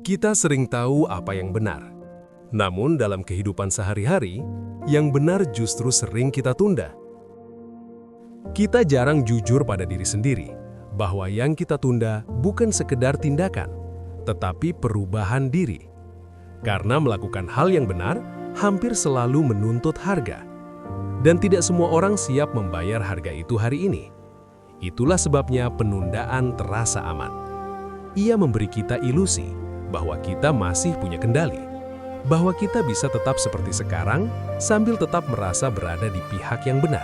Kita sering tahu apa yang benar. Namun dalam kehidupan sehari-hari, yang benar justru sering kita tunda. Kita jarang jujur pada diri sendiri bahwa yang kita tunda bukan sekedar tindakan, tetapi perubahan diri. Karena melakukan hal yang benar hampir selalu menuntut harga. Dan tidak semua orang siap membayar harga itu hari ini. Itulah sebabnya penundaan terasa aman. Ia memberi kita ilusi bahwa kita masih punya kendali, bahwa kita bisa tetap seperti sekarang sambil tetap merasa berada di pihak yang benar.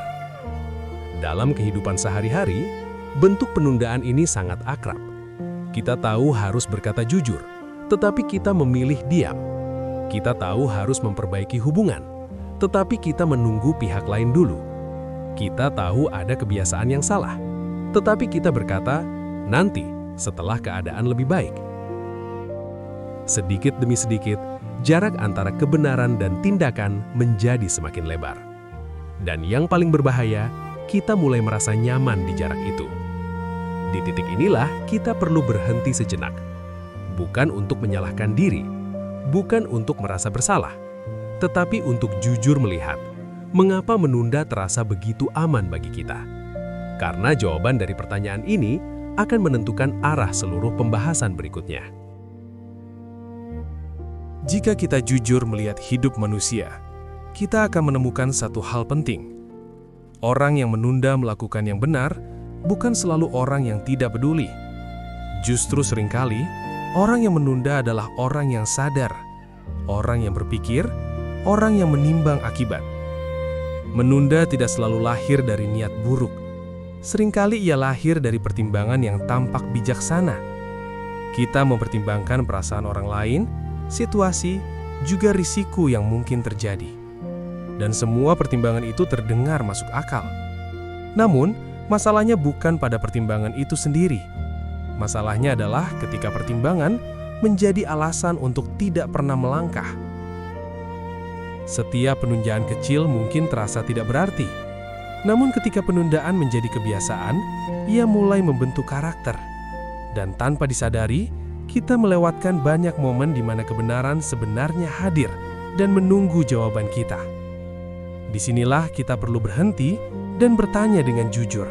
Dalam kehidupan sehari-hari, bentuk penundaan ini sangat akrab. Kita tahu harus berkata jujur, tetapi kita memilih diam. Kita tahu harus memperbaiki hubungan, tetapi kita menunggu pihak lain dulu. Kita tahu ada kebiasaan yang salah, tetapi kita berkata, nanti setelah keadaan lebih baik. Sedikit demi sedikit, jarak antara kebenaran dan tindakan menjadi semakin lebar. Dan yang paling berbahaya, kita mulai merasa nyaman di jarak itu. Di titik inilah kita perlu berhenti sejenak. Bukan untuk menyalahkan diri, bukan untuk merasa bersalah, tetapi untuk jujur melihat mengapa menunda terasa begitu aman bagi kita. Karena jawaban dari pertanyaan ini akan menentukan arah seluruh pembahasan berikutnya. Jika kita jujur melihat hidup manusia, kita akan menemukan satu hal penting. Orang yang menunda melakukan yang benar bukan selalu orang yang tidak peduli. Justru seringkali, orang yang menunda adalah orang yang sadar, orang yang berpikir, orang yang menimbang akibat. Menunda tidak selalu lahir dari niat buruk. Seringkali ia lahir dari pertimbangan yang tampak bijaksana. Kita mempertimbangkan perasaan orang lain, situasi, juga risiko yang mungkin terjadi. Dan semua pertimbangan itu terdengar masuk akal. Namun, masalahnya bukan pada pertimbangan itu sendiri. Masalahnya adalah ketika pertimbangan menjadi alasan untuk tidak pernah melangkah. Setiap penundaan kecil mungkin terasa tidak berarti. Namun ketika penundaan menjadi kebiasaan, ia mulai membentuk karakter. Dan tanpa disadari, kita melewatkan banyak momen di mana kebenaran sebenarnya hadir dan menunggu jawaban kita. Disinilah kita perlu berhenti dan bertanya dengan jujur.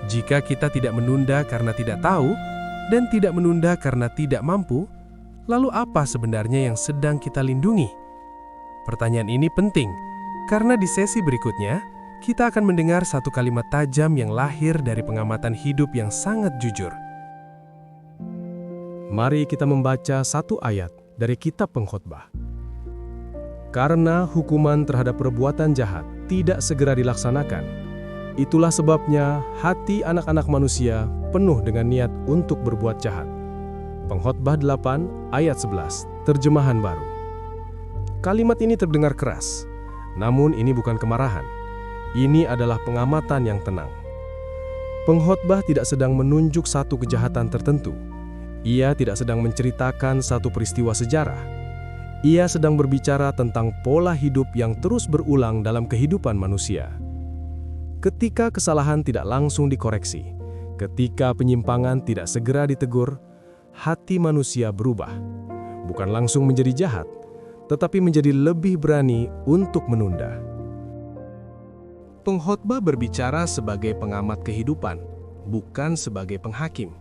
Jika kita tidak menunda karena tidak tahu dan tidak menunda karena tidak mampu, lalu apa sebenarnya yang sedang kita lindungi? Pertanyaan ini penting karena di sesi berikutnya kita akan mendengar satu kalimat tajam yang lahir dari pengamatan hidup yang sangat jujur. Mari kita membaca satu ayat dari kitab Pengkhotbah. Karena hukuman terhadap perbuatan jahat tidak segera dilaksanakan, itulah sebabnya hati anak-anak manusia penuh dengan niat untuk berbuat jahat. Pengkhotbah 8 ayat 11, terjemahan baru. Kalimat ini terdengar keras, namun ini bukan kemarahan. Ini adalah pengamatan yang tenang. Pengkhotbah tidak sedang menunjuk satu kejahatan tertentu. Ia tidak sedang menceritakan satu peristiwa sejarah. Ia sedang berbicara tentang pola hidup yang terus berulang dalam kehidupan manusia. Ketika kesalahan tidak langsung dikoreksi, ketika penyimpangan tidak segera ditegur, hati manusia berubah. Bukan langsung menjadi jahat, tetapi menjadi lebih berani untuk menunda. Pengkhotbah berbicara sebagai pengamat kehidupan, bukan sebagai penghakim.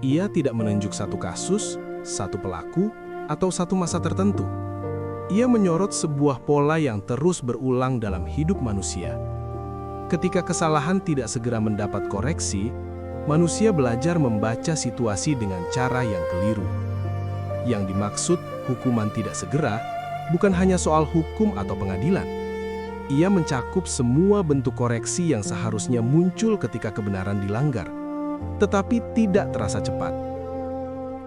Ia tidak menunjuk satu kasus, satu pelaku, atau satu masa tertentu. Ia menyorot sebuah pola yang terus berulang dalam hidup manusia. Ketika kesalahan tidak segera mendapat koreksi, manusia belajar membaca situasi dengan cara yang keliru. Yang dimaksud hukuman tidak segera bukan hanya soal hukum atau pengadilan. Ia mencakup semua bentuk koreksi yang seharusnya muncul ketika kebenaran dilanggar, tetapi tidak terasa cepat.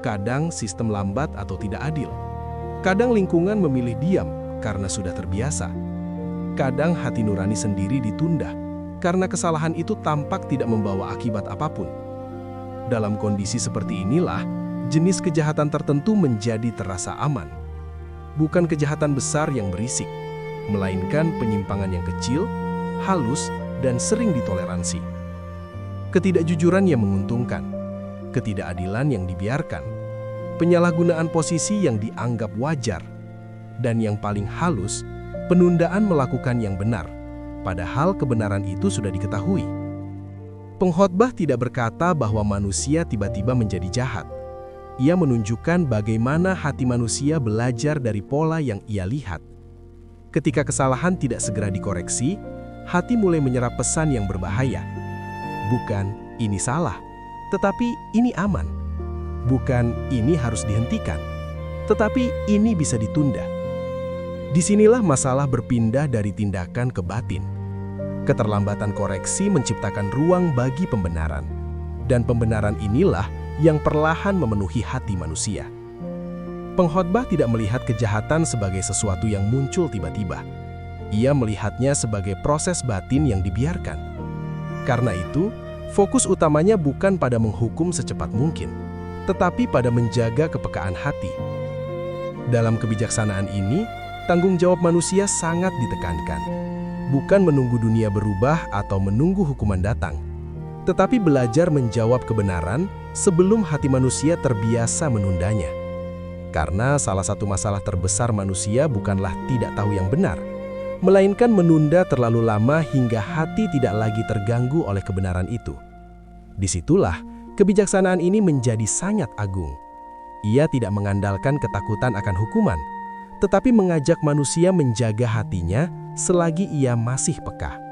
Kadang sistem lambat atau tidak adil. Kadang lingkungan memilih diam karena sudah terbiasa. Kadang hati nurani sendiri ditunda karena kesalahan itu tampak tidak membawa akibat apapun. Dalam kondisi seperti inilah, jenis kejahatan tertentu menjadi terasa aman. Bukan kejahatan besar yang berisik, melainkan penyimpangan yang kecil, halus, dan sering ditoleransi. Ketidakjujuran yang menguntungkan, ketidakadilan yang dibiarkan, penyalahgunaan posisi yang dianggap wajar, dan yang paling halus, penundaan melakukan yang benar, padahal kebenaran itu sudah diketahui. Pengkhotbah tidak berkata bahwa manusia tiba-tiba menjadi jahat. Ia menunjukkan bagaimana hati manusia belajar dari pola yang ia lihat. Ketika kesalahan tidak segera dikoreksi, hati mulai menyerap pesan yang berbahaya. Bukan ini salah, tetapi ini aman. Bukan ini harus dihentikan, tetapi ini bisa ditunda. Disinilah masalah berpindah dari tindakan ke batin. Keterlambatan koreksi menciptakan ruang bagi pembenaran. Dan pembenaran inilah yang perlahan memenuhi hati manusia. Pengkhotbah tidak melihat kejahatan sebagai sesuatu yang muncul tiba-tiba. Ia melihatnya sebagai proses batin yang dibiarkan. Karena itu, fokus utamanya bukan pada menghukum secepat mungkin, tetapi pada menjaga kepekaan hati. Dalam kebijaksanaan ini, tanggung jawab manusia sangat ditekankan. Bukan menunggu dunia berubah atau menunggu hukuman datang, tetapi belajar menjawab kebenaran sebelum hati manusia terbiasa menundanya. Karena salah satu masalah terbesar manusia bukanlah tidak tahu yang benar, melainkan menunda terlalu lama hingga hati tidak lagi terganggu oleh kebenaran itu. Disitulah kebijaksanaan ini menjadi sangat agung. Ia tidak mengandalkan ketakutan akan hukuman, tetapi mengajak manusia menjaga hatinya selagi ia masih peka.